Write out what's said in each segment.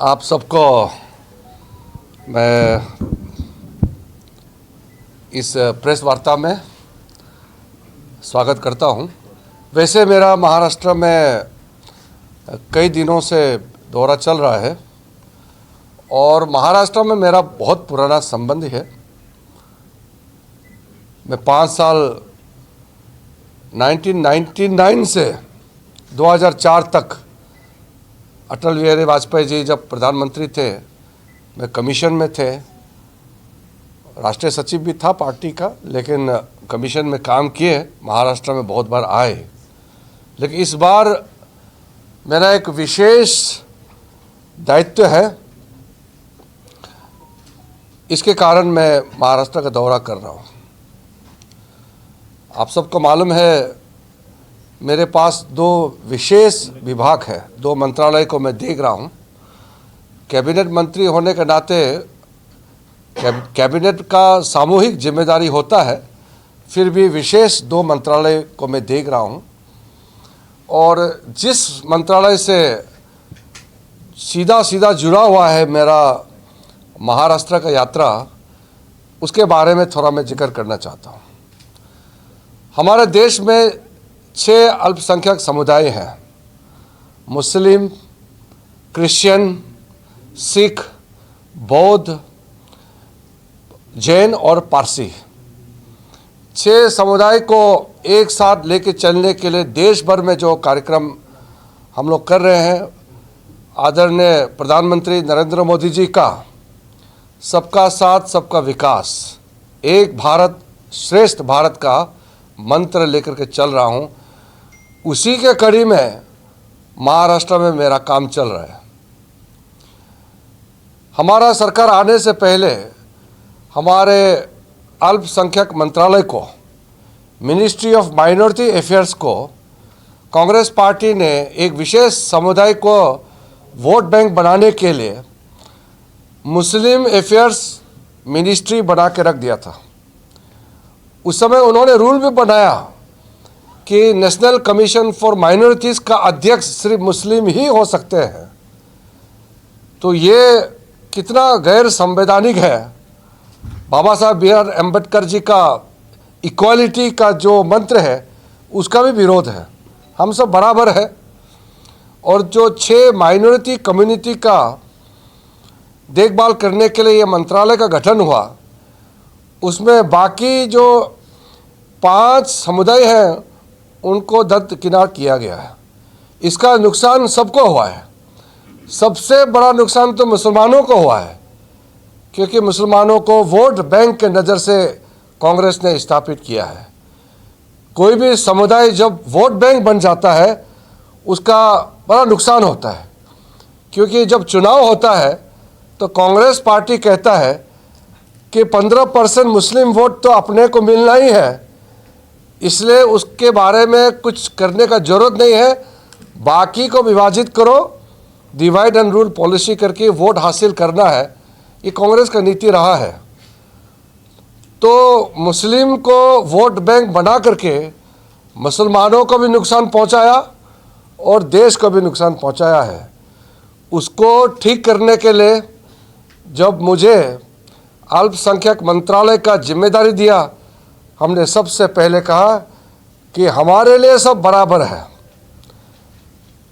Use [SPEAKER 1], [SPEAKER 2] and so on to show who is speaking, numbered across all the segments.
[SPEAKER 1] आप सबको मैं इस प्रेस वार्ता में स्वागत करता हूं। वैसे मेरा महाराष्ट्र में कई दिनों से दौरा चल रहा है और महाराष्ट्र में मेरा बहुत पुराना संबंध है। मैं 5 साल 1999 से 2004 तक अटल बिहारी वाजपेयी जी जब प्रधानमंत्री थे, मैं कमीशन में थे, राष्ट्रीय सचिव भी था पार्टी का, लेकिन कमीशन में काम किए। महाराष्ट्र में बहुत बार आए, लेकिन इस बार मेरा एक विशेष दायित्व है। इसके कारण मैं महाराष्ट्र का दौरा कर रहा हूँ। आप सबको मालूम है मेरे पास 2 विशेष विभाग है, 2 मंत्रालय को मैं देख रहा हूँ। कैबिनेट मंत्री होने के नाते कैबिनेट का सामूहिक जिम्मेदारी होता है, फिर भी विशेष 2 मंत्रालय को मैं देख रहा हूँ। और जिस मंत्रालय से सीधा जुड़ा हुआ है मेरा महाराष्ट्र का यात्रा, उसके बारे में थोड़ा मैं जिक्र करना चाहता हूँ। हमारे देश में 6 अल्पसंख्यक समुदाय हैं: मुस्लिम, क्रिश्चियन, सिख, बौद्ध, जैन और पारसी। 6 समुदाय को एक साथ लेके चलने के लिए देश भर में जो कार्यक्रम हम लोग कर रहे हैं, आदरणीय प्रधानमंत्री नरेंद्र मोदी जी का सबका साथ सबका विकास, एक भारत श्रेष्ठ भारत का मंत्र लेकर के चल रहा हूँ। उसी के कड़ी में महाराष्ट्र में मेरा काम चल रहा है। हमारा सरकार आने से पहले हमारे अल्पसंख्यक मंत्रालय को, मिनिस्ट्री ऑफ माइनॉरिटी अफेयर्स को, कांग्रेस पार्टी ने एक विशेष समुदाय को वोट बैंक बनाने के लिए मुस्लिम अफेयर्स मिनिस्ट्री बना के रख दिया था। उस समय उन्होंने रूल भी बनाया कि नेशनल कमीशन फॉर माइनॉरिटीज़ का अध्यक्ष सिर्फ मुस्लिम ही हो सकते हैं। तो ये कितना गैर संवैधानिक है। बाबा साहब बी आर अम्बेडकर जी का इक्वालिटी का जो मंत्र है, उसका भी विरोध है। हम सब बराबर है। और जो 6 माइनॉरिटी कम्युनिटी का देखभाल करने के लिए ये मंत्रालय का गठन हुआ, उसमें बाकी जो 5 समुदाय हैं उनको दरकिनार किया गया है। इसका नुकसान सबको हुआ है। सबसे बड़ा नुकसान तो मुसलमानों को हुआ है, क्योंकि मुसलमानों को वोट बैंक के नज़र से कांग्रेस ने स्थापित किया है। कोई भी समुदाय जब वोट बैंक बन जाता है, उसका बड़ा नुकसान होता है। क्योंकि जब चुनाव होता है तो कांग्रेस पार्टी कहता है कि 15% मुस्लिम वोट तो अपने को मिलना ही है, इसलिए उसके बारे में कुछ करने का ज़रूरत नहीं है, बाकी को विभाजित करो, डिवाइड एंड रूल पॉलिसी करके वोट हासिल करना है। ये कांग्रेस का नीति रहा है। तो मुस्लिम को वोट बैंक बना करके मुसलमानों को भी नुकसान पहुंचाया और देश को भी नुकसान पहुंचाया है। उसको ठीक करने के लिए जब मुझे अल्पसंख्यक मंत्रालय का जिम्मेदारी दिया, हमने सबसे पहले कहा कि हमारे लिए सब बराबर है,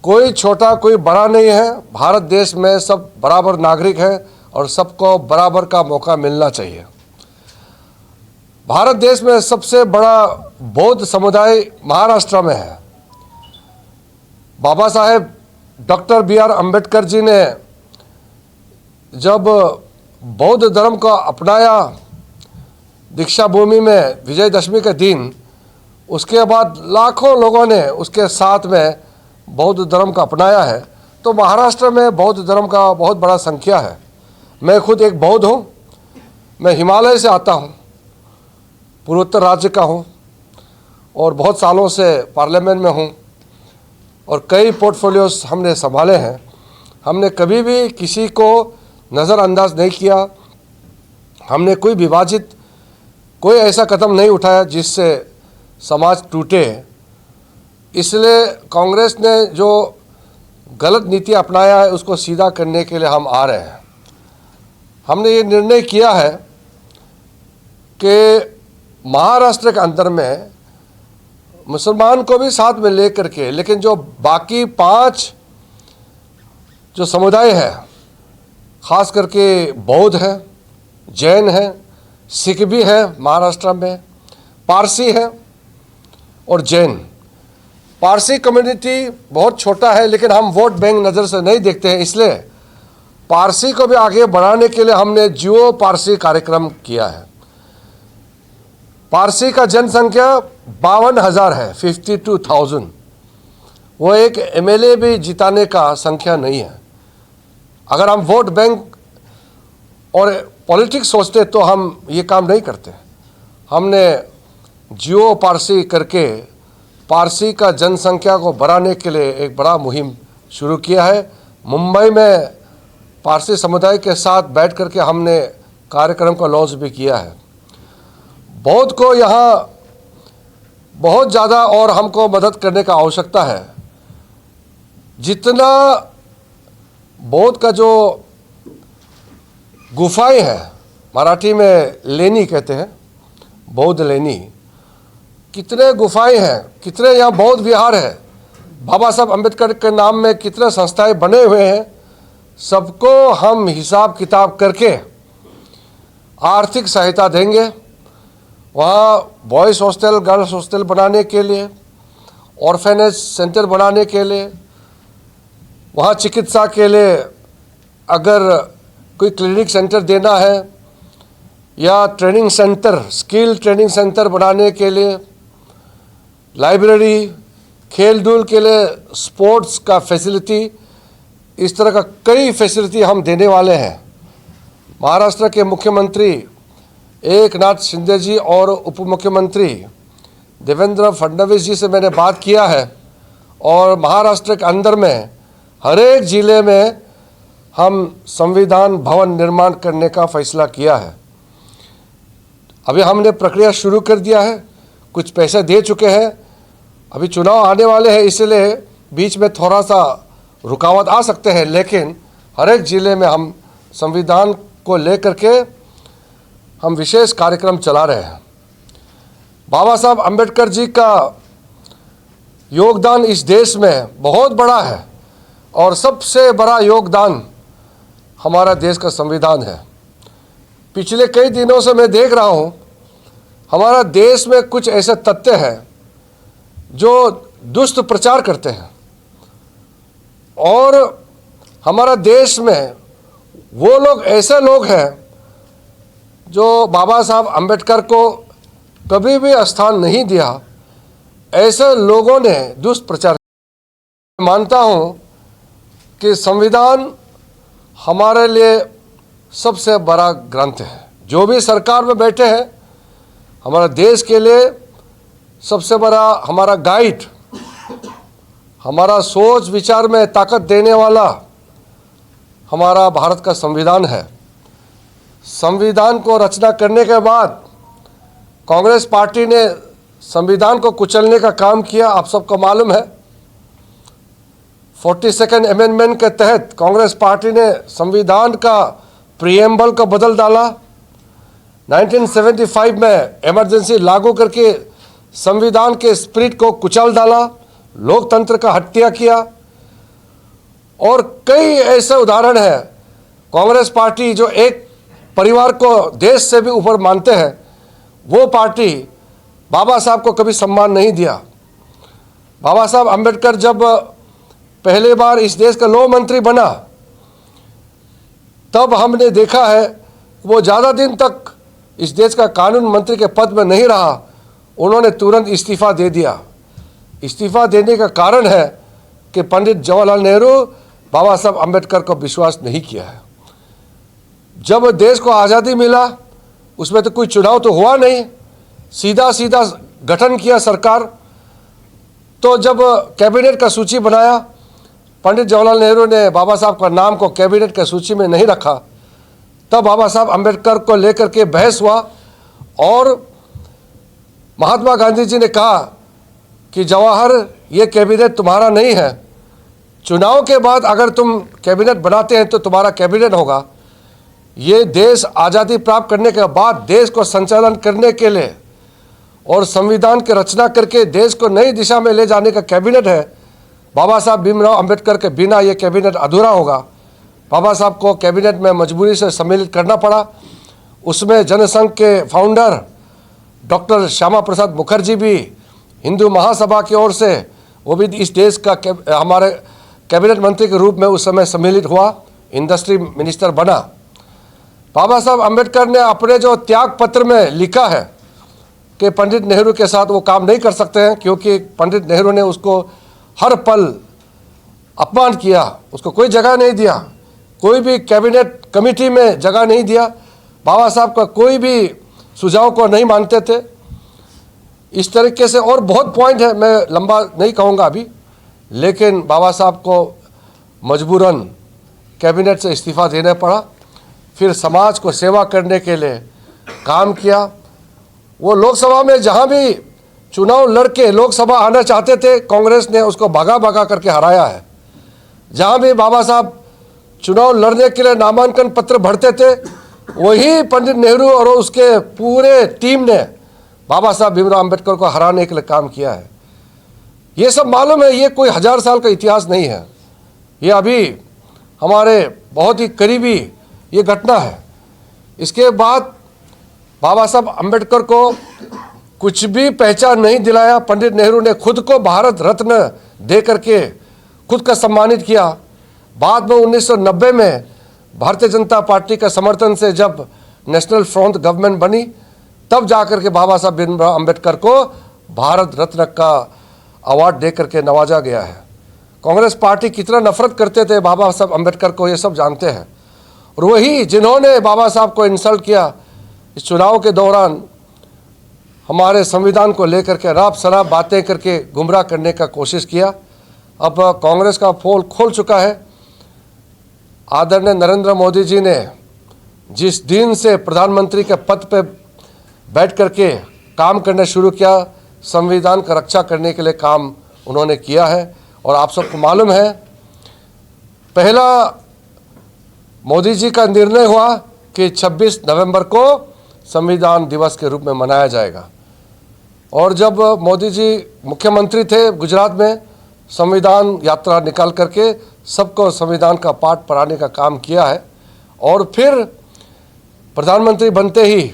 [SPEAKER 1] कोई छोटा कोई बड़ा नहीं है। भारत देश में सब बराबर नागरिक हैं और सबको बराबर का मौका मिलना चाहिए। भारत देश में सबसे बड़ा बौद्ध समुदाय महाराष्ट्र में है। Baba Saheb doctor B are Ambedkar ji ने जब बौद्ध धर्म को अपनाया दीक्षा भूमि में विजयदशमी के दिन, उसके बाद लाखों लोगों ने उसके साथ में बौद्ध धर्म का अपनाया है। तो महाराष्ट्र में बौद्ध धर्म का बहुत बड़ा संख्या है। मैं खुद एक बौद्ध हूँ। मैं हिमालय से आता हूँ, पूर्वोत्तर राज्य का हूँ और बहुत सालों से पार्लियामेंट में हूँ और कई पोर्टफोलियोज हमने संभाले हैं। हमने कभी भी किसी को नज़रअंदाज नहीं किया। हमने कोई ऐसा कदम नहीं उठाया जिससे समाज टूटे। इसलिए कांग्रेस ने जो गलत नीति अपनाया है उसको सीधा करने के लिए हम आ रहे हैं। हमने ये निर्णय किया है कि महाराष्ट्र के अंदर में मुसलमान को भी साथ में लेकर के, लेकिन जो बाकी 5 जो समुदाय है, खास करके बौद्ध है, जैन है, सिख भी है, महाराष्ट्र में पारसी है और जैन। पारसी कम्युनिटी बहुत छोटा है, लेकिन हम वोट बैंक नज़र से नहीं देखते हैं, इसलिए पारसी को भी आगे बढ़ाने के लिए हमने जियो पारसी कार्यक्रम किया है। पारसी का जनसंख्या 52,000 है, 52,000। वो एक एमएलए भी जिताने का संख्या नहीं है। अगर हम वोट बैंक और पॉलिटिक्स सोचते तो हम ये काम नहीं करते। हमने जियो पारसी करके पारसी का जनसंख्या को बढ़ाने के लिए एक बड़ा मुहिम शुरू किया है। मुंबई में पारसी समुदाय के साथ बैठ करके हमने कार्यक्रम का लॉन्च भी किया है। बौद्ध को यहाँ बहुत ज़्यादा और हमको मदद करने का आवश्यकता है। जितना बौद्ध का जो गुफाएं हैं, मराठी में लेनी कहते हैं, बौद्ध लेनी, कितने गुफाएं हैं, कितने यहाँ बौद्ध विहार है, बाबा साहब अम्बेडकर के नाम में कितने संस्थाएं बने हुए हैं, सबको हम हिसाब किताब करके आर्थिक सहायता देंगे। वहाँ बॉयज़ हॉस्टल, गर्ल्स हॉस्टल बनाने के लिए, ऑर्फेनेज सेंटर बनाने के लिए, वहाँ चिकित्सा के लिए अगर कोई क्लिनिक सेंटर देना है या training centre, skill training centre बनाने के लिए, लाइब्रेरी, खेल धूल के लिए स्पोर्ट्स का फैसिलिटी, इस तरह का कई फैसिलिटी हम देने वाले हैं। महाराष्ट्र के मुख्यमंत्री एकनाथ शिंदे जी और उप मुख्यमंत्री देवेंद्र फडणवीस जी से मैंने बात किया है और महाराष्ट्र के अंदर में हर एक ज़िले में हम संविधान भवन निर्माण करने का फैसला किया है। अभी हमने प्रक्रिया शुरू कर दिया है, कुछ पैसे दे चुके हैं। अभी चुनाव आने वाले हैं, इसलिए बीच में थोड़ा सा रुकावट आ सकते हैं, लेकिन हर एक ज़िले में हम संविधान को लेकर के हम विशेष कार्यक्रम चला रहे हैं। बाबा साहब अम्बेडकर जी का योगदान इस देश में बहुत बड़ा है और सबसे बड़ा योगदान हमारा देश का संविधान है। पिछले कई दिनों से मैं देख रहा हूँ हमारा देश में कुछ ऐसे तथ्य हैं जो दुष्ट प्रचार करते हैं और हमारा देश में वो लोग ऐसे लोग हैं जो बाबा साहब अम्बेडकर को कभी भी स्थान नहीं दिया। ऐसे लोगों ने दुष्प्रचार। मानता हूँ कि संविधान हमारे लिए सबसे बड़ा ग्रंथ है। जो भी सरकार में बैठे हैं, हमारा देश के लिए सबसे बड़ा हमारा गाइड, हमारा सोच विचार में ताकत देने वाला हमारा भारत का संविधान है। संविधान को रचना करने के बाद कांग्रेस पार्टी ने संविधान को कुचलने का काम किया। आप सबको मालूम है 42nd अमेंडमेंट के तहत कांग्रेस पार्टी ने संविधान का प्रीएम्बल को बदल डाला। 1975 में इमरजेंसी लागू करके संविधान के स्पिरिट को कुचल डाला, लोकतंत्र का हत्या किया। और कई ऐसे उदाहरण हैं। कांग्रेस पार्टी जो एक परिवार को देश से भी ऊपर मानते हैं, वो पार्टी बाबा साहब को कभी सम्मान नहीं दिया। बाबा साहब अम्बेडकर जब पहली बार इस देश का लॉ मंत्री बना, तब हमने देखा है वो ज़्यादा दिन तक इस देश का कानून मंत्री के पद में नहीं रहा। उन्होंने तुरंत इस्तीफ़ा दे दिया। इस्तीफ़ा देने का कारण है कि पंडित जवाहरलाल नेहरू बाबा साहब अम्बेडकर को विश्वास नहीं किया है। जब देश को आज़ादी मिला, उसमें तो कोई चुनाव तो हुआ नहीं, सीधा सीधा गठन किया सरकार। तो जब कैबिनेट का सूची बनाया, पंडित जवाहरलाल नेहरू ने बाबा साहब का नाम को कैबिनेट की सूची में नहीं रखा। तब बाबा साहब अम्बेडकर को लेकर के बहस हुआ और महात्मा गांधी जी ने कहा कि जवाहर, ये कैबिनेट तुम्हारा नहीं है, चुनाव के बाद अगर तुम कैबिनेट बनाते हैं तो तुम्हारा कैबिनेट होगा। ये देश आज़ादी प्राप्त करने के बाद देश को संचालन करने के लिए और संविधान की रचना करके देश को नई दिशा में ले जाने का कैबिनेट है। बाबा साहब भीमराव अंबेडकर के बिना ये कैबिनेट अधूरा होगा। बाबा साहब को कैबिनेट में मजबूरी से सम्मिलित करना पड़ा। उसमें जनसंघ के फाउंडर डॉक्टर श्यामा प्रसाद मुखर्जी भी हिंदू महासभा की ओर से, वो भी इस देश का हमारे कैबिनेट मंत्री के रूप में उस समय सम्मिलित हुआ, इंडस्ट्री मिनिस्टर बना। बाबा साहब अंबेडकर ने अपने जो त्याग पत्र में लिखा है कि पंडित नेहरू के साथ वो काम नहीं कर सकते हैं, क्योंकि पंडित नेहरू ने उसको हर पल अपमान किया, उसको कोई जगह नहीं दिया, कोई भी कैबिनेट कमेटी में जगह नहीं दिया, बाबा साहब का कोई भी सुझाव को नहीं मानते थे। इस तरीके से और बहुत पॉइंट है, मैं लंबा नहीं कहूँगा अभी, लेकिन बाबा साहब को मजबूरन कैबिनेट से इस्तीफ़ा देना पड़ा। फिर समाज को सेवा करने के लिए काम किया। वो लोकसभा में जहाँ भी चुनाव लड़के लोकसभा आना चाहते थे, कांग्रेस ने उसको भगा भगा करके हराया है। जहाँ भी बाबा साहब चुनाव लड़ने के लिए नामांकन पत्र भरते थे, वही पंडित नेहरू और उसके पूरे टीम ने बाबा साहब भीमराव अंबेडकर को हराने के लिए काम किया है। ये सब मालूम है, ये कोई 1000 साल का इतिहास नहीं है, ये अभी हमारे बहुत ही करीबी ये घटना है। इसके बाद बाबा साहब अंबेडकर को कुछ भी पहचान नहीं दिलाया। पंडित नेहरू ने खुद को भारत रत्न दे करके खुद का सम्मानित किया। बाद में 1990 में भारतीय जनता पार्टी का समर्थन से जब नेशनल फ्रंट गवर्नमेंट बनी, तब जाकर के बाबा साहब भीमराव अंबेडकर को भारत रत्न का अवार्ड दे करके नवाजा गया है। कांग्रेस पार्टी कितना नफरत करते थे बाबा साहब अंबेडकर को, ये सब जानते हैं। और वही जिन्होंने बाबा साहब को इंसल्ट किया, इस चुनाव के दौरान हमारे संविधान को लेकर के राब शराब बातें करके गुमराह करने का कोशिश किया। अब कांग्रेस का पोल खोल चुका है। आदरणीय नरेंद्र मोदी जी ने जिस दिन से प्रधानमंत्री के पद पे बैठ करके काम करना शुरू किया, संविधान का रक्षा करने के लिए काम उन्होंने किया है। और आप सबको मालूम है, पहला मोदी जी का निर्णय हुआ कि 26 नवंबर को संविधान दिवस के रूप में मनाया जाएगा। और जब मोदी जी मुख्यमंत्री थे गुजरात में, संविधान यात्रा निकाल करके सबको संविधान का पाठ पढ़ाने का काम किया है। और फिर प्रधानमंत्री बनते ही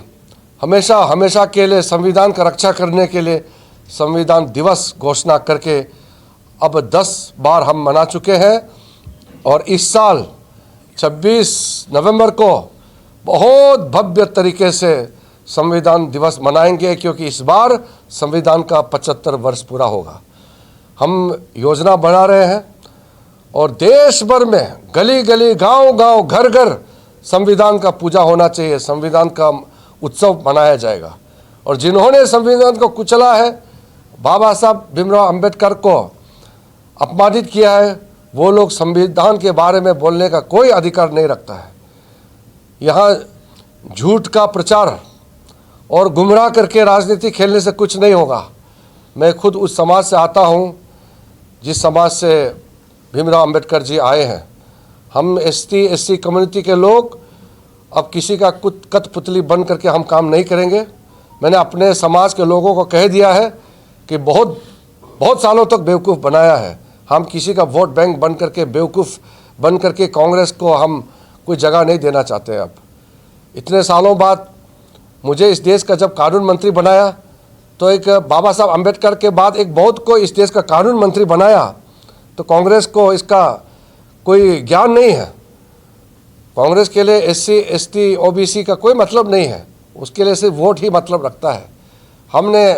[SPEAKER 1] हमेशा हमेशा के लिए संविधान का रक्षा करने के लिए संविधान दिवस घोषणा करके अब 10 बार हम मना चुके हैं। और इस साल 26 नवंबर को बहुत भव्य तरीके से संविधान दिवस मनाएंगे, क्योंकि इस बार संविधान का 75 वर्ष पूरा होगा। हम योजना बना रहे हैं और देश भर में गली गली, गांव गांव, घर घर संविधान का पूजा होना चाहिए, संविधान का उत्सव मनाया जाएगा। और जिन्होंने संविधान को कुचला है, बाबा साहब भीमराव अंबेडकर को अपमानित किया है, वो लोग संविधान के बारे में बोलने का कोई अधिकार नहीं रखता है। यहाँ झूठ का प्रचार और गुमराह करके राजनीति खेलने से कुछ नहीं होगा। मैं खुद उस समाज से आता हूँ जिस समाज से भीमराव अंबेडकर जी आए हैं। हम ST/SC कम्युनिटी के लोग अब किसी का कठपुतली बन करके हम काम नहीं करेंगे। मैंने अपने समाज के लोगों को कह दिया है कि बहुत सालों तक बेवकूफ़ बनाया है। हम किसी का वोट बैंक बन करके, बेवकूफ़ बन करके कांग्रेस को हम कोई जगह नहीं देना चाहते। अब इतने सालों बाद मुझे इस देश का जब कानून मंत्री बनाया, तो एक बाबा साहब अंबेडकर के बाद एक बहुत को इस देश का कानून मंत्री बनाया, तो कांग्रेस को इसका कोई ज्ञान नहीं है। कांग्रेस के लिए SC/ST OBC का कोई मतलब नहीं है, उसके लिए सिर्फ वोट ही मतलब रखता है। हमने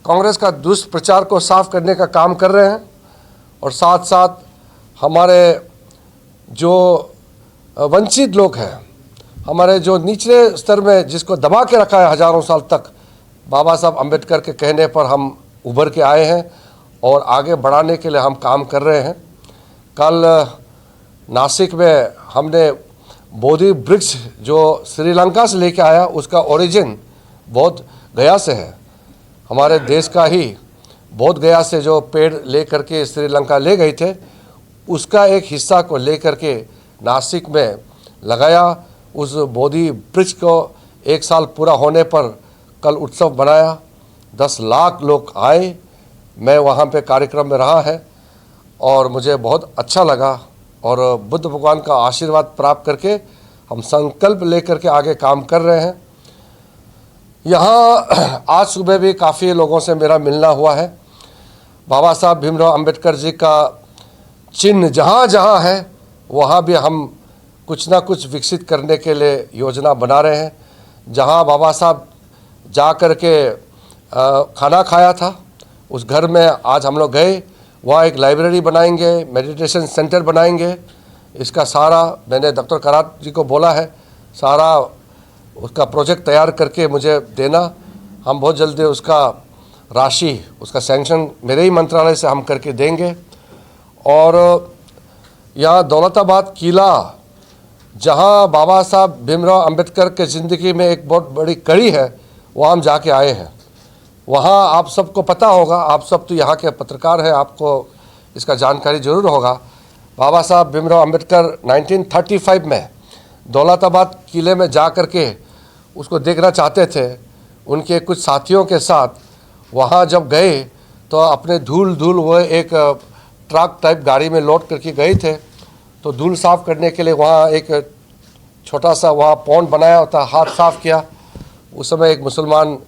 [SPEAKER 1] कांग्रेस का दुष्प्रचार को साफ करने का काम कर रहे हैं और साथ साथ हमारे जो वंचित लोग हैं, हमारे जो निचले स्तर में जिसको दबा के रखा है हजारों साल तक, बाबा साहब अंबेडकर के कहने पर हम उभर के आए हैं और आगे बढ़ाने के लिए हम काम कर रहे हैं। कल नासिक में हमने बोधि वृक्ष जो श्रीलंका से लेके आया, उसका ओरिजिन बोध गया से है। हमारे देश का ही बोध गया से जो पेड़ ले करके श्रीलंका ले गए थे, उसका एक हिस्सा को लेकर के नासिक में लगाया। उस बोधि ब्रिज को 1 साल पूरा होने पर कल उत्सव बनाया। 10 लाख लोग आए। मैं वहाँ पे कार्यक्रम में रहा है और मुझे बहुत अच्छा लगा और बुद्ध भगवान का आशीर्वाद प्राप्त करके हम संकल्प लेकर के आगे काम कर रहे हैं। यहाँ आज सुबह भी काफ़ी लोगों से मेरा मिलना हुआ है। बाबा साहब भीमराव अंबेडकर जी का चिन्ह जहाँ जहाँ है वहाँ भी हम कुछ ना कुछ विकसित करने के लिए योजना बना रहे हैं। जहाँ बाबा साहब जा कर के खाना खाया था उस घर में आज हम लोग गए, वहाँ एक लाइब्रेरी बनाएंगे, मेडिटेशन सेंटर बनाएंगे। इसका सारा मैंने डॉक्टर करात जी को बोला है, सारा उसका प्रोजेक्ट तैयार करके मुझे देना। हम बहुत जल्दी उसका राशि, उसका सैंक्शन मेरे ही मंत्रालय से हम करके देंगे। और यहाँ दौलताबाद किला, जहाँ बाबा साहब भीमराव अंबेडकर के ज़िंदगी में एक बहुत बड़ी कड़ी है, वहाँ हम जाके आए हैं। वहाँ आप सबको पता होगा, आप सब तो यहाँ के पत्रकार हैं, आपको इसका जानकारी ज़रूर होगा। बाबा साहब भीमराव अंबेडकर 1935 में दौलताबाद किले में जा कर के उसको देखना चाहते थे। उनके कुछ साथियों के साथ वहाँ जब गए तो अपने धूल वो एक ट्रक टाइप गाड़ी में लोड करके गए थे। तो धूल साफ़ करने के लिए वहाँ एक छोटा सा वहाँ पॉन्ड बनाया होता, हाथ साफ़ किया। उस समय एक मुसलमान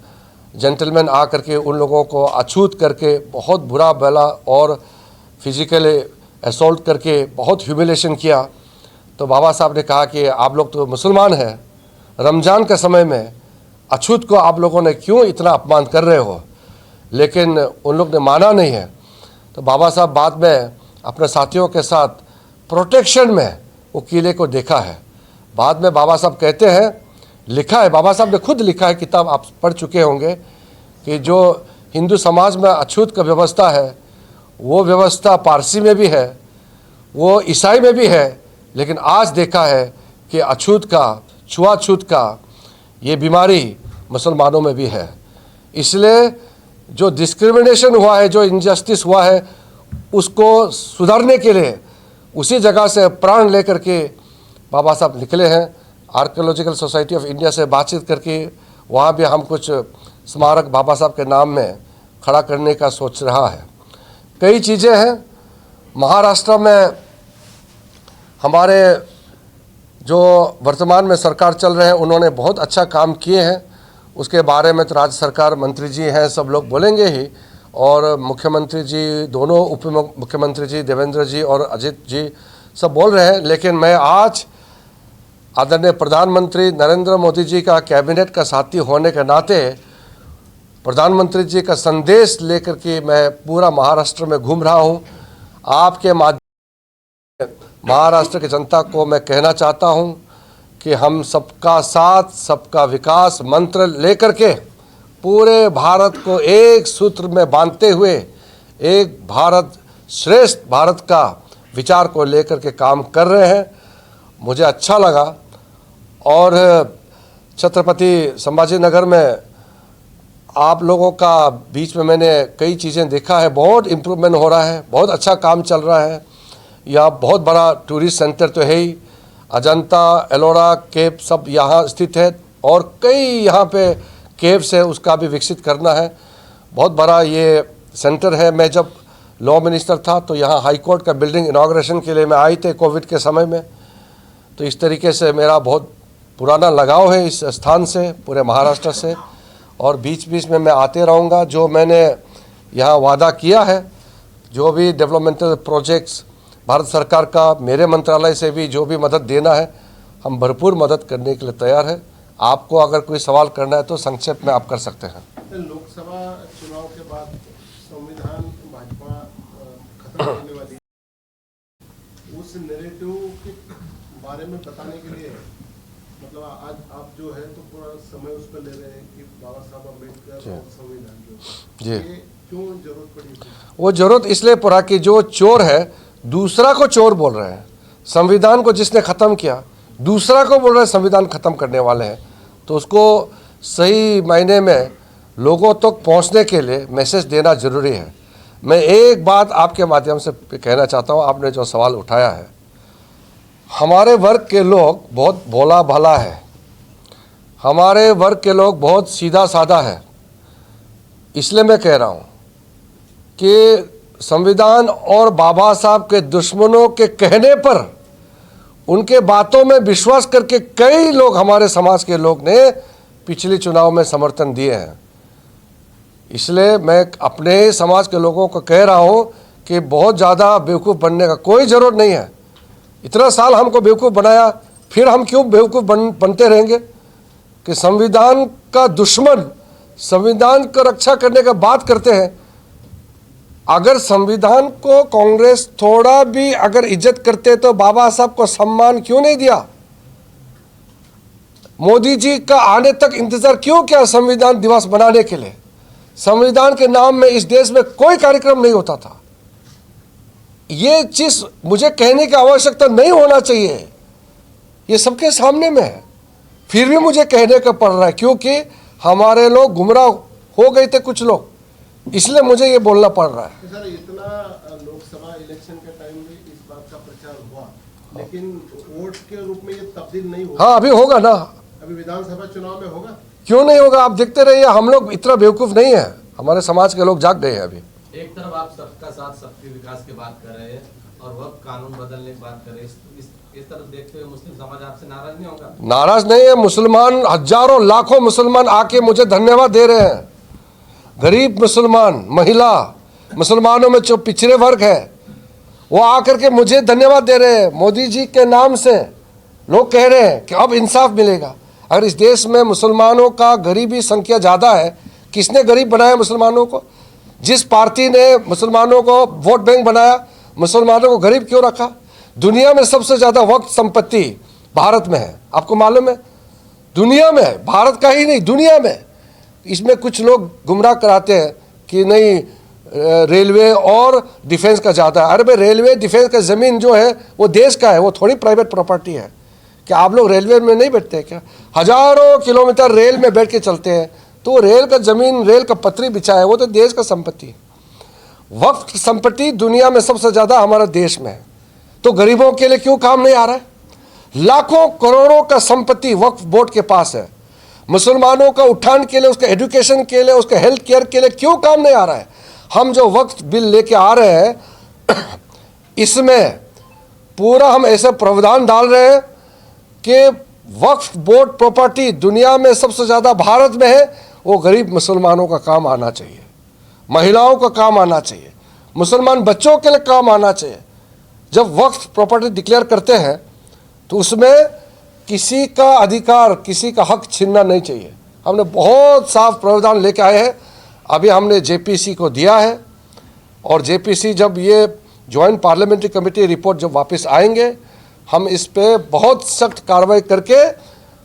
[SPEAKER 1] जेंटलमैन आ करके उन लोगों को अछूत करके बहुत बुरा भला और फिजिकली असॉल्ट करके बहुत ह्यूमिलेशन किया। तो बाबा साहब ने कहा कि आप लोग तो मुसलमान हैं, रमज़ान के समय में अछूत को आप लोगों ने क्यों इतना अपमान कर रहे हो। लेकिन उन लोग ने माना नहीं है। तो बाबा साहब बाद में अपने साथियों के साथ प्रोटेक्शन में वो किले को देखा है। बाद में बाबा साहब कहते हैं, लिखा है, बाबा साहब ने खुद लिखा है, किताब आप पढ़ चुके होंगे, कि जो हिंदू समाज में अछूत का व्यवस्था है वो व्यवस्था पारसी में भी है, वो ईसाई में भी है, लेकिन आज देखा है कि अछूत का, छुआछूत का ये बीमारी मुसलमानों में भी है। इसलिए जो डिस्क्रिमिनेशन हुआ है, जो इनजस्टिस हुआ है, उसको सुधारने के लिए उसी जगह से प्राण लेकर के बाबा साहब निकले हैं। आर्कियोलॉजिकल सोसाइटी ऑफ इंडिया से बातचीत करके वहाँ भी हम कुछ स्मारक बाबा साहब के नाम में खड़ा करने का सोच रहा है। कई चीज़ें हैं। महाराष्ट्र में हमारे जो वर्तमान में सरकार चल रहे हैं उन्होंने बहुत अच्छा काम किए हैं। उसके बारे में तो राज्य सरकार मंत्री जी हैं, सब लोग बोलेंगे ही, और मुख्यमंत्री जी, दोनों उप मुख्यमंत्री जी देवेंद्र जी और अजित जी सब बोल रहे हैं। लेकिन मैं आज आदरणीय प्रधानमंत्री नरेंद्र मोदी जी का कैबिनेट का साथी होने के नाते प्रधानमंत्री जी का संदेश लेकर के मैं पूरा महाराष्ट्र में घूम रहा हूं। आपके माध्यम से महाराष्ट्र की जनता को मैं कहना चाहता हूं कि हम सबका साथ सबका विकास मंत्र लेकर के पूरे भारत को एक सूत्र में बांधते हुए एक भारत श्रेष्ठ भारत का विचार को लेकर के काम कर रहे हैं। मुझे अच्छा लगा। और छत्रपति संभाजी नगर में आप लोगों का बीच में मैंने कई चीज़ें देखा है, बहुत इम्प्रूवमेंट हो रहा है, बहुत अच्छा काम चल रहा है। यह बहुत बड़ा टूरिस्ट सेंटर तो है ही, अजंता एलोरा केव सब यहाँ स्थित है और कई यहाँ पे केव्स है, उसका भी विकसित करना है। बहुत बड़ा ये सेंटर है। मैं जब लॉ मिनिस्टर था तो यहाँ हाई कोर्ट का बिल्डिंग इनाग्रेशन के लिए मैं आई थे कोविड के समय में। तो इस तरीके से मेरा बहुत पुराना लगाव है इस स्थान से, पूरे महाराष्ट्र से, और बीच बीच में मैं आते रहूँगा। जो मैंने यहाँ वादा किया है, जो भी डेवलपमेंटल प्रोजेक्ट्स भारत सरकार का मेरे मंत्रालय से भी जो भी मदद देना है, हम भरपूर मदद करने के लिए तैयार है। आपको अगर कोई सवाल करना है तो संक्षेप में आप कर सकते हैं।
[SPEAKER 2] लोकसभा चुनाव के बाद संविधान भाजपा खत्म होने वाली, उस नैरेटिव के बारे में बताने के लिए मतलब आज आप जो है तो पूरा समय उस पर ले रहे हैं कि बाबा साहब अम्बेडकर और संविधान जो ये क्यों जरूरत पड़ी?
[SPEAKER 1] वो जरूरत इसलिए पड़ा कि जो चोर है दूसरा को चोर बोल रहे हैं। संविधान को जिसने ख़त्म किया दूसरा को बोल रहे हैं संविधान ख़त्म करने वाले हैं। तो उसको सही मायने में लोगों तक पहुंचने के लिए मैसेज देना ज़रूरी है। मैं एक बात आपके माध्यम से कहना चाहता हूँ, आपने जो सवाल उठाया है, हमारे वर्ग के लोग बहुत भोला भाला है, हमारे वर्ग के लोग बहुत सीधा साधा है। इसलिए मैं कह रहा हूँ कि संविधान और बाबा साहब के दुश्मनों के कहने पर, उनके बातों में विश्वास करके कई लोग, हमारे समाज के लोग ने पिछले चुनाव में समर्थन दिए हैं। इसलिए मैं अपने समाज के लोगों को कह रहा हूँ कि बहुत ज़्यादा बेवकूफ़ बनने का कोई ज़रूरत नहीं है। इतना साल हमको बेवकूफ़ बनाया, फिर हम क्यों बेवकूफ़ बनते रहेंगे? कि संविधान का दुश्मन संविधान को रक्षा करने का बात करते हैं। अगर संविधान को कांग्रेस थोड़ा भी अगर इज्जत करते तो बाबा साहब को सम्मान क्यों नहीं दिया? मोदी जी का आने तक इंतजार क्यों किया संविधान दिवस बनाने के लिए? संविधान के नाम में इस देश में कोई कार्यक्रम नहीं होता था। ये चीज मुझे कहने की आवश्यकता नहीं होना चाहिए, ये सबके सामने में है, फिर भी मुझे कहने का पड़ रहा है क्योंकि हमारे लोग गुमराह हो गए थे कुछ लोग, इसलिए मुझे ये बोलना पड़ रहा है।
[SPEAKER 2] सर, इतना लोकसभा इलेक्शन के टाइम में इस बात का प्रचार हुआ, लेकिन वोट के रूप में ये तब्दील नहीं हुआ।
[SPEAKER 1] हाँ, अभी होगा ना,
[SPEAKER 2] अभी विधानसभा चुनाव में होगा।
[SPEAKER 1] क्यों नहीं होगा? आप देखते रहिए, हम लोग इतना बेवकूफ़ नहीं है, हमारे समाज के लोग जाग गए हैं। अभी
[SPEAKER 3] एक तरफ आप सबका साथ सबके विकास की बात कर रहे हैं और वक्त कानून बदलने की बात कर रहे हैं, इस तरफ देखते हुए मुस्लिम समाज आपसे नाराज नहीं होगा?
[SPEAKER 1] नाराज नहीं है, मुसलमान हजारों लाखों मुसलमान आके मुझे धन्यवाद दे रहे हैं। गरीब मुसलमान, महिला, मुसलमानों में जो पिछड़े वर्ग है, वो आकर के मुझे धन्यवाद दे रहे हैं। मोदी जी के नाम से लोग कह रहे हैं कि अब इंसाफ मिलेगा। अगर इस देश में मुसलमानों का गरीबी संख्या ज़्यादा है, किसने गरीब बनाया मुसलमानों को? जिस पार्टी ने मुसलमानों को वोट बैंक बनाया, मुसलमानों को गरीब क्यों रखा? दुनिया में सबसे ज़्यादा वक्फ संपत्ति भारत में है, आपको मालूम है? दुनिया में, भारत का ही नहीं, दुनिया में। इसमें कुछ लोग गुमराह कराते हैं कि नहीं रेलवे और डिफेंस का ज़्यादा है। अरे भाई, रेलवे डिफेंस का ज़मीन जो है वो देश का है, वो थोड़ी प्राइवेट प्रॉपर्टी है। क्या आप लोग रेलवे में नहीं बैठते हैं क्या? हजारों किलोमीटर रेल में बैठ के चलते हैं, तो रेल का ज़मीन, रेल का पटरी बिछा है, वो तो देश का संपत्ति है। वक्फ संपत्ति दुनिया में सबसे ज़्यादा हमारे देश में है, तो गरीबों के लिए क्यों काम नहीं आ रहा है? लाखों करोड़ों का संपत्ति वक्फ बोर्ड के पास है, मुसलमानों का उत्थान के लिए, उसके एजुकेशन के लिए, उसके हेल्थ केयर के लिए क्यों काम नहीं आ रहा है? हम जो वक्फ बिल लेके आ रहे हैं इसमें पूरा हम ऐसा प्रावधान डाल रहे हैं कि वक्फ बोर्ड प्रॉपर्टी दुनिया में सबसे ज़्यादा भारत में है, वो गरीब मुसलमानों का काम आना चाहिए, महिलाओं का काम आना चाहिए, मुसलमान बच्चों के लिए काम आना चाहिए। जब वक्फ प्रॉपर्टी डिक्लेयर करते हैं तो उसमें किसी का अधिकार, किसी का हक छीनना नहीं चाहिए। हमने बहुत साफ प्रावधान लेके आए हैं, अभी हमने जेपीसी को दिया है, और जेपीसी जब ये जॉइंट पार्लियामेंट्री कमेटी रिपोर्ट जब वापस आएंगे, हम इस पे बहुत सख्त कार्रवाई करके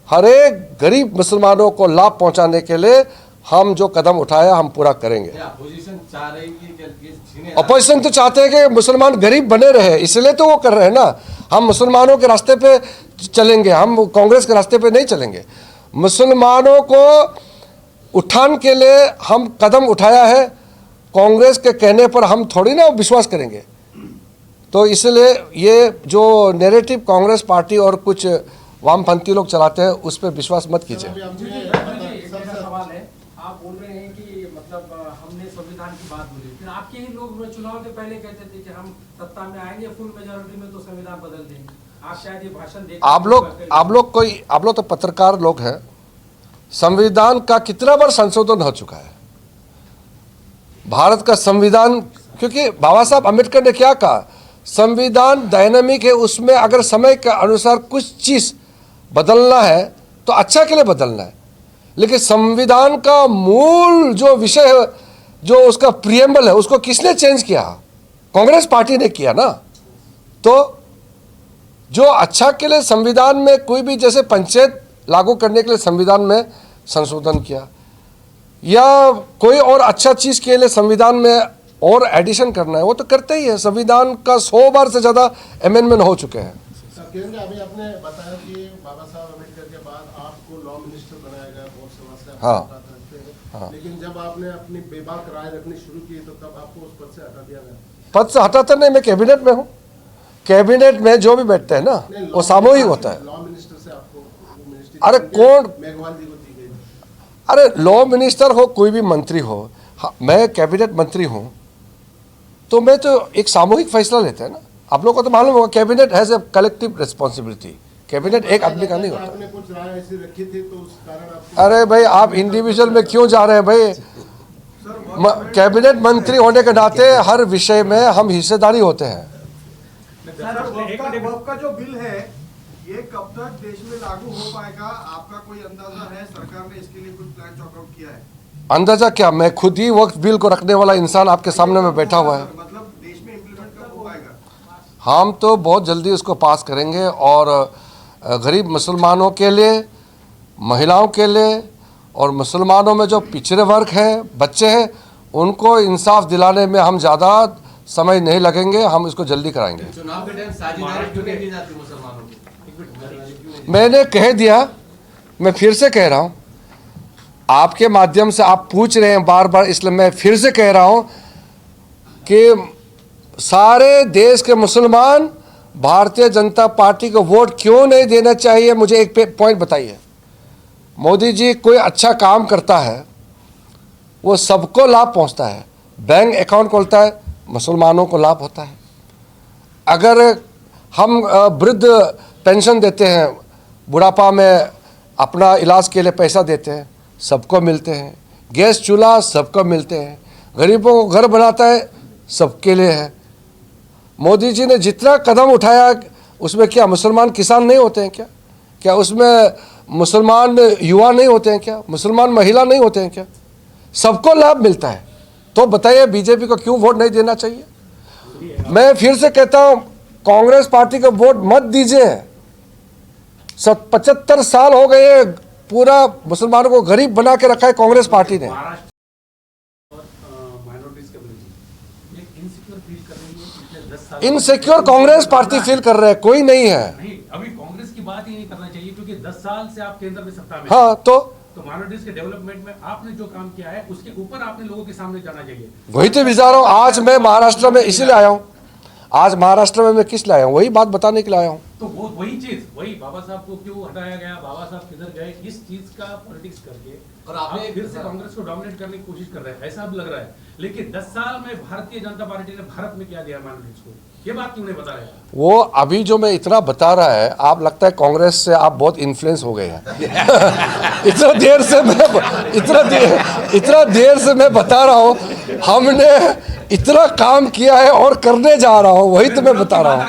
[SPEAKER 1] हर एक गरीब मुसलमानों को लाभ पहुंचाने के लिए हम जो कदम उठाया हम पूरा करेंगे।
[SPEAKER 3] अपोजिशन चाह रही कि
[SPEAKER 1] अपोजिशन तो चाहते हैं कि मुसलमान गरीब बने रहे, इसलिए तो वो कर रहे हैं ना। हम मुसलमानों के रास्ते पे चलेंगे, हम कांग्रेस के रास्ते पे नहीं चलेंगे। मुसलमानों को उत्थान के लिए हम कदम उठाया है, कांग्रेस के कहने पर हम थोड़ी ना विश्वास करेंगे। तो इसलिए ये जो नैरेटिव कांग्रेस पार्टी और कुछ वामपंथी लोग चलाते हैं उस पर विश्वास मत कीजिए।
[SPEAKER 4] सवाल है, आप बोल रहे हैं कि मतलब हमने संविधान की बात बोली, फिर आपके ही लोग चुनाव के पहले कहते थे कि हम सत्ता में आएंगे फुल मेजॉरिटी में तो संविधान बदल देंगे। आप शायद ये भाषण देख,
[SPEAKER 1] आप लोग तो पत्रकार लोग हैं। संविधान का कितना बार संशोधन हो चुका है? भारत का संविधान, क्योंकि बाबा साहब अम्बेडकर ने क्या कहा, संविधान डायनामिक है, उसमें अगर समय के अनुसार कुछ चीज बदलना है तो अच्छा के लिए बदलना है। लेकिन संविधान का मूल जो विषय है, जो उसका प्रियम्बल है, उसको किसने चेंज किया? कांग्रेस पार्टी ने किया ना। तो जो अच्छा के लिए संविधान में कोई भी, जैसे पंचायत लागू करने के लिए संविधान में संशोधन किया, या कोई और अच्छा चीज के लिए संविधान में और एडिशन करना है, वो तो करते ही है। संविधान का 100 बार से ज़्यादा अमेंडमेंट हो चुके हैं।
[SPEAKER 2] किरण जी, अभी आपने बताया कि बाबा साहब अम्बेडकर के बाद आपको लॉ मिनिस्टर बनाया गया, बहुत समस्या
[SPEAKER 1] हाँ।
[SPEAKER 2] रखते हैं,
[SPEAKER 1] हाँ।
[SPEAKER 2] लेकिन जब आपने अपनी बेबाक राय रखनी शुरू की तो तब आपको उस पद से हटा दिया गया।
[SPEAKER 1] पद से हटाता नहीं, मैं कैबिनेट में हूँ। कैबिनेट में जो भी बैठते हैं ना
[SPEAKER 2] नहीं,
[SPEAKER 1] वो सामूहिक होता है।
[SPEAKER 2] लॉ मिनिस्टर से आपको वो मिनिस्ट्री
[SPEAKER 1] अरे कौन,
[SPEAKER 2] मेघवाल जी को दी गई।
[SPEAKER 1] अरे लॉ मिनिस्टर हो कोई भी मंत्री हो, हाँ, मैं कैबिनेट मंत्री हूँ तो मैं तो एक सामूहिक फैसला लेते हैं ना। आप लोगों को तो मालूम होगा cabinet has a collective responsibility. Cabinet एक आदमी का नहीं होता।
[SPEAKER 2] आपने कुछ राय ऐसी रखी थी तो उस कारण आपको।
[SPEAKER 1] अरे भाई आप इंडिविजुअल में क्यों जा रहे हैं भाई? कैबिनेट मंत्री होने के नाते हर विषय में हम हिस्सेदारी होते हैं।
[SPEAKER 5] सर, वक्फ का जो बिल है ये कब तक देश में लागू हो पाएगा, आपका कोई अंदाजा है? सरकार ने इसके लिए कुछ प्लान चॉकआउट किया है?
[SPEAKER 1] अंदाजा क्या, मैं खुद ही वक्फ बिल को रखने वाला इंसान आपके सामने में बैठा हुआ है।
[SPEAKER 5] मतलब देश में इम्प्लीमेंट कब हो पाएगा?
[SPEAKER 1] हम तो बहुत जल्दी उसको पास करेंगे और गरीब मुसलमानों के लिए, महिलाओं के लिए और मुसलमानों में जो पिछड़े वर्ग हैं, बच्चे हैं, उनको इंसाफ दिलाने में हम ज़्यादा समय नहीं लगेंगे। हम इसको जल्दी कराएंगे।
[SPEAKER 3] चुनाव के टाइम साझेदारी क्यों नहीं की जाती मुसलमानों की?
[SPEAKER 1] मैंने कह दिया, मैं फिर से कह रहा हूँ, आपके माध्यम से आप पूछ रहे हैं बार बार, इसलिए मैं फिर से कह रहा हूँ कि सारे देश के मुसलमान भारतीय जनता पार्टी को वोट क्यों नहीं देना चाहिए? मुझे एक पॉइंट बताइए। मोदी जी कोई अच्छा काम करता है वो सबको लाभ पहुंचता है। बैंक अकाउंट खोलता है, मुसलमानों को लाभ होता है। अगर हम वृद्ध पेंशन देते हैं, बुढ़ापा में अपना इलाज के लिए पैसा देते हैं, सबको मिलते हैं। गैस चूल्हा सबको मिलते हैं। गरीबों को घर बनाता है, सबके लिए है। मोदी जी ने जितना कदम उठाया उसमें क्या मुसलमान किसान नहीं होते हैं क्या? क्या उसमें मुसलमान युवा नहीं होते हैं क्या? मुसलमान महिला नहीं होते हैं क्या? सबको लाभ मिलता है। तो बताइए बीजेपी को क्यों वोट नहीं देना चाहिए? मैं फिर से कहता हूं, कांग्रेस पार्टी को वोट मत दीजिए। 75 साल हो गए, पूरा मुसलमानों को गरीब बना के रखा है कांग्रेस पार्टी ने। इनसिक्योर कांग्रेस पार्टी फील कर रहे हैं, कोई नहीं है।
[SPEAKER 4] नहीं, अभी कांग्रेस की बात ही नहीं करना चाहिए क्योंकि 10 साल से आप केंद्र में सत्ता में।
[SPEAKER 1] हाँ, तो
[SPEAKER 4] माइनॉरिटीज के डेवलपमेंट में आपने जो काम किया है उसके ऊपर आपने लोगों के सामने जाना चाहिए।
[SPEAKER 1] वही तो विचार हूँ। आज मैं महाराष्ट्र में इसीलिए आया हूँ। आज महाराष्ट्र में मैं किस लिए आया हूँ? वही बात बताने के लिए आया हूँ।
[SPEAKER 4] तो वो वही चीज, वही बाबा साहब को क्यों हटाया गया, बाबा साहब किधर गए, इस चीज का पॉलिटिक्स करके
[SPEAKER 3] और
[SPEAKER 4] आप
[SPEAKER 3] आपने
[SPEAKER 4] फिर से कांग्रेस को डोमिनेट करने की कोशिश कर रहे हैं, ऐसा अब लग रहा है। लेकिन 10 साल में भारतीय जनता पार्टी ने भारत में क्या दिया माइनॉरिटीज को, ये बात क्यों नहीं बता रहे? वो
[SPEAKER 1] अभी जो मैं इतना बता रहा है, आप लगता है कांग्रेस से आप बहुत इन्फ्लुएंस हो गए हैं। इतना देर से मैं बता रहा हूँ, हमने इतना काम किया है और करने जा रहा हूँ, वही तो मैं बता रहा हूँ।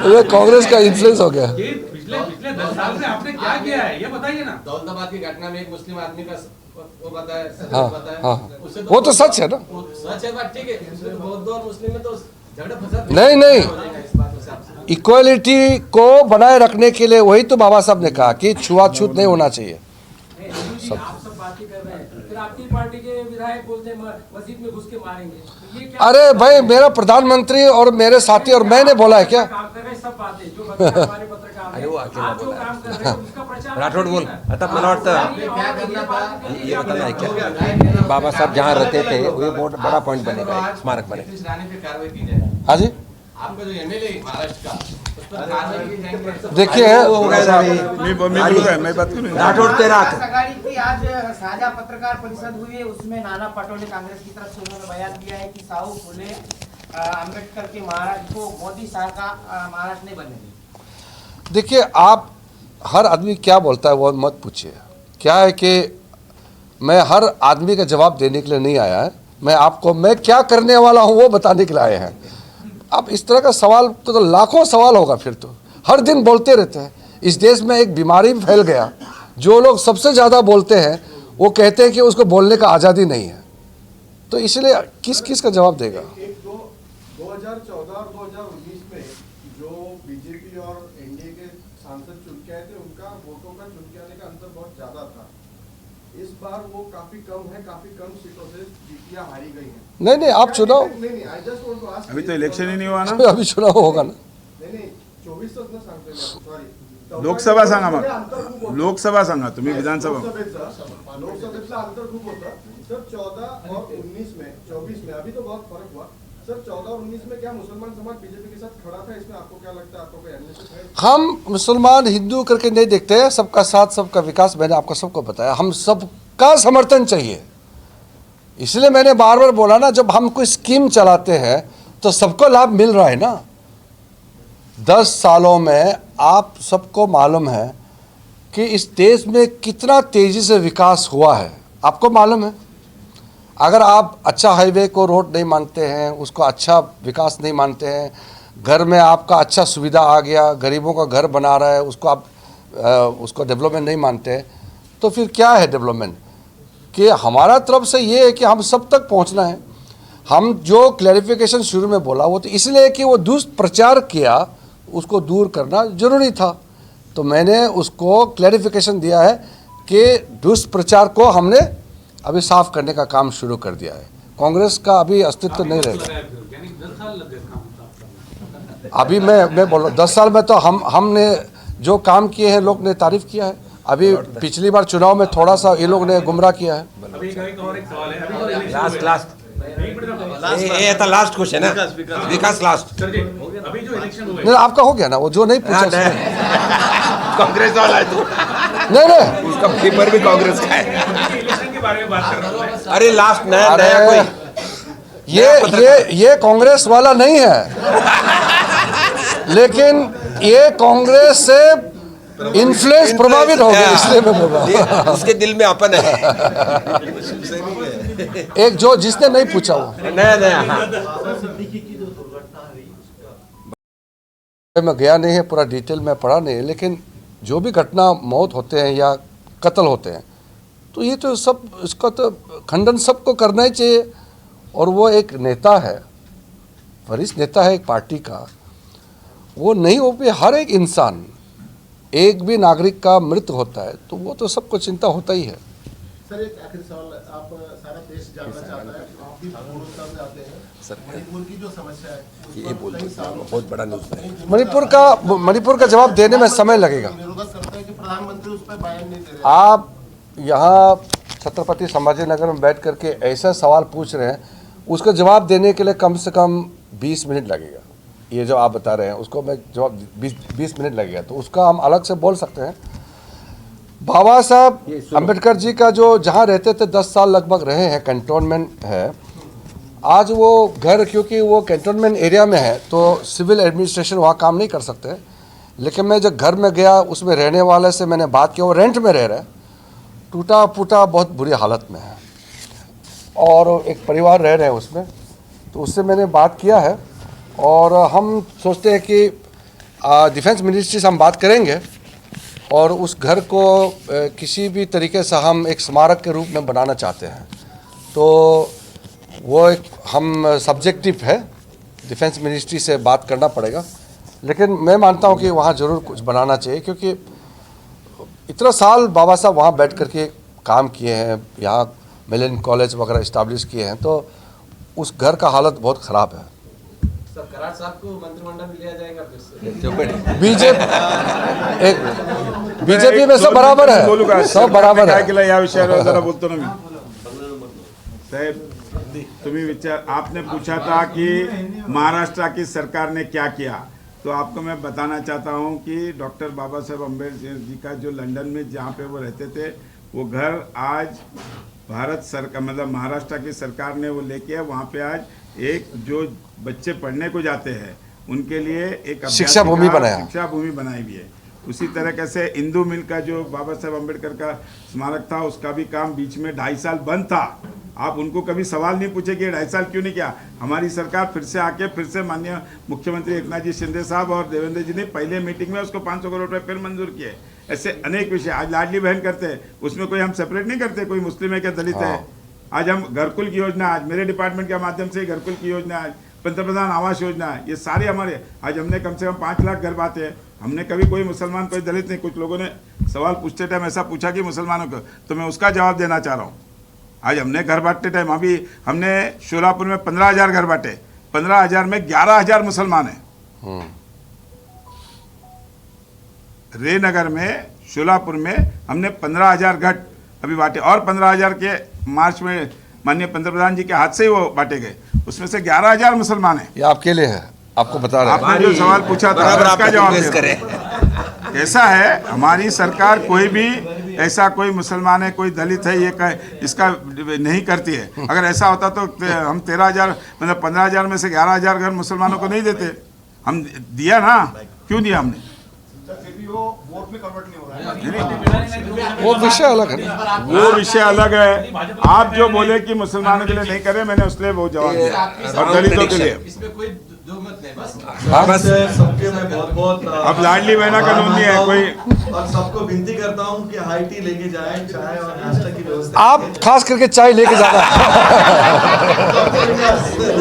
[SPEAKER 1] ये कांग्रेस का इन्फ्लुएंस हो गया।
[SPEAKER 4] पिछले 10 साल में आपने क्या किया है ये बताइए ना।
[SPEAKER 3] दौलताबाद की घटना में एक मुस्लिम आदमी का वो बताया,
[SPEAKER 1] हाँ,
[SPEAKER 3] बताया।
[SPEAKER 1] हाँ।
[SPEAKER 3] उससे
[SPEAKER 1] वो तो सच है ना।
[SPEAKER 3] सच है बात, ठीक है। उसमें तो बौद्ध और मुस्लिम में तो झगड़ा फसाद
[SPEAKER 1] नहीं।
[SPEAKER 3] हो जाएगा इस बात से आपसे।
[SPEAKER 1] इक्वालिटी को बनाए रखने के लिए वही तो बाबा साहब ने कहा कि छुआछूत नहीं होना चाहिए।
[SPEAKER 4] आप सब बातें कर रहे हैं, फिर आपकी पार्टी के विधायक बोलते हैं मस्जिद में घुस के मारेंगे, तो ये क्या?
[SPEAKER 1] अरे भाई, मेरा प्रधानमंत्री और मेरे साथी और मैंने बोला है क्या?
[SPEAKER 4] काम कर रहे हैं सब बातें जो बताया हमारे पत्रकार ने, आप जो काम कर रहे हैं उसका प्रचार
[SPEAKER 6] राठौड़ बोल। आता मला वाटतं
[SPEAKER 3] क्या करना था
[SPEAKER 6] ये बताना है क्या? बाबा साहब जहाँ रहते थे वो बहुत बड़ा पॉइंट बनेगा, स्मारक बनेगा।
[SPEAKER 3] नीतीश राणे पे कार्रवाई की जाए।
[SPEAKER 1] हाँ जी,
[SPEAKER 3] आपका जो एमएलए महाराष्ट्र का, उस पर कार्रवाई की जाएगी।
[SPEAKER 1] देखिए
[SPEAKER 6] राठौड़ तेरा
[SPEAKER 7] सगाड़ी की आज साझा पत्रकार परिषद हुई है, उसमें नाना पटोले कांग्रेस की तरफ से उन्होंने बयान दिया है कि साहू फुले अम्बेडकर के महाराज को मोदी शाह का महाराज नहीं बनने देंगे।
[SPEAKER 1] देखिए, आप हर आदमी क्या बोलता है वो मत पूछिए। क्या है कि मैं हर आदमी का जवाब देने के लिए नहीं आया है। मैं क्या करने वाला हूँ वो बताने के लिए आए हैं। अब इस तरह का सवाल तो लाखों सवाल होगा, फिर तो हर दिन बोलते रहते हैं। इस देश में एक बीमारी फैल गया, जो लोग सबसे ज़्यादा बोलते हैं वो कहते हैं कि उसको बोलने का आज़ादी नहीं है। तो इसलिए किस का जवाब देगा?
[SPEAKER 5] 2014 और 2019 में जो बीजेपी और एनडीए के सांसद चुन के आए थे, उनका वोटों का चुन के आने का अंतर बहुत ज्यादा था। इस बार वो काफी कम है, काफी कम सीटों से जीतियां हारी गई हैं।
[SPEAKER 1] नहीं, आप चुनाव,
[SPEAKER 5] नहीं, I just want to ask,
[SPEAKER 8] अभी तो इलेक्शन ही नहीं हुआ ना।
[SPEAKER 1] अभी चुनाव होगा ना।
[SPEAKER 5] नहीं, 24च ना सांगतोय मी, सॉरी
[SPEAKER 8] लोकसभा सांगा मग, लोकसभा सांगा तुम्ही, विधानसभा
[SPEAKER 5] लोकसभेतलं अंतर खूप होतं सर। 14 और 19 में, 24 में अभी तो बहुत फर्क हुआ सर। 14 और 19 में क्या मुसलमान समाज बीजेपी के साथ खड़ा था? इसमें आपको क्या लगता है, आपको कोई एनालिसिस है?
[SPEAKER 1] हम मुसलमान हिंदू करके नहीं देखते हैं, सबका साथ सबका विकास। मैंने आपको सबको बताया, हम सबका समर्थन चाहिए। इसलिए मैंने बार बार बोला ना, जब हम कोई स्कीम चलाते हैं तो सबको लाभ मिल रहा है ना। 10 सालों में आप सबको मालूम है कि इस देश में कितना तेजी से विकास हुआ है, आपको मालूम है। अगर आप अच्छा हाईवे को रोड नहीं मानते हैं, उसको अच्छा विकास नहीं मानते हैं, घर में आपका अच्छा सुविधा आ गया, गरीबों का घर बना रहा है, उसको आप उसको डेवलपमेंट नहीं मानते हैं, तो फिर क्या है डेवलपमेंट? कि हमारा तरफ से ये है कि हम सब तक पहुंचना है। हम जो क्लैरिफिकेशन शुरू में बोला वो तो इसलिए कि वो दुष्प्रचार किया, उसको दूर करना जरूरी था। तो मैंने उसको क्लैरिफिकेशन दिया है कि दुष्प्रचार को हमने अभी साफ करने का काम शुरू कर दिया है। कांग्रेस का अभी अस्तित्व नहीं रहेगा। अभी मैं बोल रहा हूँ 10 साल में तो हमने जो काम किए हैं लोग ने तारीफ किया है। अभी पिछली बार चुनाव में थोड़ा सा ये लोग ने गुमराह किया है।
[SPEAKER 6] ये था लास्ट क्वेश्चन है, विकास लास्ट।
[SPEAKER 1] नहीं आपका हो गया ना, वो जो नहीं पूछा
[SPEAKER 6] कांग्रेस वाला है तू,
[SPEAKER 1] नहीं
[SPEAKER 6] उसका पेपर भी कांग्रेस का है। अरे लास्ट नया कोई
[SPEAKER 1] ये कांग्रेस वाला नहीं है, लेकिन ये कांग्रेस से इन्फ्लुएंस प्रभावित हो गया, इसलिए मैं बोल रहा हूँ।
[SPEAKER 6] उसके दिल में अपन है।
[SPEAKER 1] एक जो जिसने नहीं पूछा वो
[SPEAKER 6] नया
[SPEAKER 1] मैं गया नहीं है, पूरा डिटेल में पढ़ा नहीं है, लेकिन जो भी घटना मौत होते हैं या कत्ल होते हैं तो ये तो सब, इसका तो खंडन सबको करना ही चाहिए। और वो एक नेता है, वरिष्ठ नेता है एक पार्टी का, वो नहीं हो भी हर एक इंसान, एक भी नागरिक का मृत्यु होता है तो वो तो सबको चिंता होता ही है।
[SPEAKER 2] सर एक आखिरी सवाल, आप सारा देश जानना चाहता है, आप भी पूर्वोत्तर से आते हैं, मणिपुर की जो समस्या है
[SPEAKER 6] ये बहुत बड़ा न्यूज़ है।
[SPEAKER 1] मणिपुर का जवाब देने में समय लगेगा।
[SPEAKER 2] विरोध करते हैं कि प्रधानमंत्री उस पर बयान नहीं दे रहे।
[SPEAKER 1] आप यहाँ छत्रपति संभाजी नगर में बैठ करके ऐसा सवाल पूछ रहे हैं, उसका जवाब देने के लिए कम से कम 20 मिनट लगेगा। ये जो आप बता रहे हैं उसको मैं जवाब 20 मिनट लगेगा, तो उसका हम अलग से बोल सकते हैं। बाबा साहब अम्बेडकर जी का जो जहाँ रहते थे 10 साल लगभग रहे हैं, कैंटोनमेंट है। आज वो घर, क्योंकि वो कैंटोनमेंट एरिया में है तो सिविल एडमिनिस्ट्रेशन वहाँ काम नहीं कर सकते। लेकिन मैं जब घर में गया, उसमें रहने वाले से मैंने बात किया, वो रेंट में रह रहे, टूटा फूटा बहुत बुरी हालत में है, और एक परिवार रह रहे हैं उसमें। तो उससे मैंने बात किया है और हम सोचते हैं कि डिफेंस मिनिस्ट्री से हम बात करेंगे और उस घर को किसी भी तरीके से हम एक स्मारक के रूप में बनाना चाहते हैं। तो वो एक हम सब्जेक्टिव है, डिफेंस मिनिस्ट्री से बात करना पड़ेगा, लेकिन मैं मानता हूँ कि वहाँ ज़रूर कुछ बनाना चाहिए, क्योंकि इतना साल बाबा साहब वहाँ बैठ कर के काम किए हैं, यहाँ मिलन कॉलेज वगैरह इस्टेब्लिश किए हैं, तो उस घर का हालत बहुत ख़राब है।
[SPEAKER 3] सर कराड़ साहब को मंत्रिमंडल में लिया जाएगा फिर से?
[SPEAKER 1] बीजेपी में सब बराबर है, सब बराबर है।
[SPEAKER 8] केला या विषयावर जरा बोलतो ना मी। साहेब तुम्ही विचार, आपने पूछा था कि महाराष्ट्र की सरकार ने क्या किया, तो आपको मैं बताना चाहता हूं कि डॉक्टर बाबा साहेब अम्बेडकर जी का जो लंदन में जहां पे वो रहते थे, वो घर आज भारत सरकार मतलब महाराष्ट्र की सरकार ने वो लेके है। वहाँ पे आज एक जो बच्चे पढ़ने को जाते हैं उनके लिए एक
[SPEAKER 1] शिक्षा भूमि
[SPEAKER 8] बनाई हुई है। उसी तरीके से इंदू मिल का जो बाबा साहेब अम्बेडकर का स्मारक था, उसका भी काम बीच में 2.5 साल बंद था। आप उनको कभी सवाल नहीं पूछे कि 2.5 साल क्यों नहीं किया। हमारी सरकार फिर से आके फिर से माननीय मुख्यमंत्री एकनाथ जी शिंदे साहब और देवेंद्र जी ने पहले मीटिंग में उसको 500 करोड़ रुपए फिर मंजूर किए। ऐसे अनेक विषय, आज लाडली बहन करते हैं, उसमें कोई हम सेपरेट नहीं करते, कोई मुस्लिम है क्या दलित है। आज हम घरकुल की योजना, आज मेरे डिपार्टमेंट के माध्यम से घरकुल की योजना, आज पंतप्रधान आवास योजना है, ये सारे हमारे। आज हमने कम से कम 5 लाख घर बांटे हैं। हमने कभी कोई मुसलमान कोई दलित नहीं। कुछ लोगों ने सवाल पूछते टाइम ऐसा पूछा कि मुसलमानों को, तो मैं उसका जवाब देना चाह रहा हूँ। आज हमने घर बांटते टाइम अभी हमने शोलापुर में 15,000 घर बांटे, 15,000 में 11,000 मुसलमान हैं। रेनगर में, शोलापुर में हमने 15,000 घट अभी बांटे और 15,000 के मार्च में माननीय पंतप्रधान जी के हाथ से ही वो बांटे गए। उसमें से 11,000 मुसलमान हैं।
[SPEAKER 1] ये आपके लिए है, आपको बता रहे हैं।
[SPEAKER 8] आपने जो सवाल पूछा था
[SPEAKER 6] बराबर आप
[SPEAKER 8] उसका जवाब
[SPEAKER 6] कांग्रेस
[SPEAKER 8] दे रहा हूं। कैसा है, हमारी सरकार कोई भी ऐसा कोई मुसलमान है, कोई दलित है, ये इसका नहीं करती है। अगर ऐसा होता तो हम 13,000 मतलब 15,000 में से 11,000 घर मुसलमानों को नहीं देते। हम दिया ना, क्यों दिया हमने?
[SPEAKER 5] फिर भी वो वोट में कन्वर्ट नहीं हो रहा है।
[SPEAKER 1] वो विषय अलग है ना।
[SPEAKER 8] वो विषय अलग है। आप जो बोले कि मुसलमानों के लिए नहीं करे, मैंने उसके वो जवाब दिया और दलितों के लिए।
[SPEAKER 3] इसमें कोई दो मत नहीं, बस
[SPEAKER 6] बस
[SPEAKER 9] सबके मैं बहुत बहुत
[SPEAKER 8] अब लाडली बहना कानून नहीं है कोई।
[SPEAKER 9] और सबको विनती करता हूँ कि हाई टी लेके जाएं, चाय और नाश्ता की व्यवस्था
[SPEAKER 1] आप खास करके चाय लेके जाना।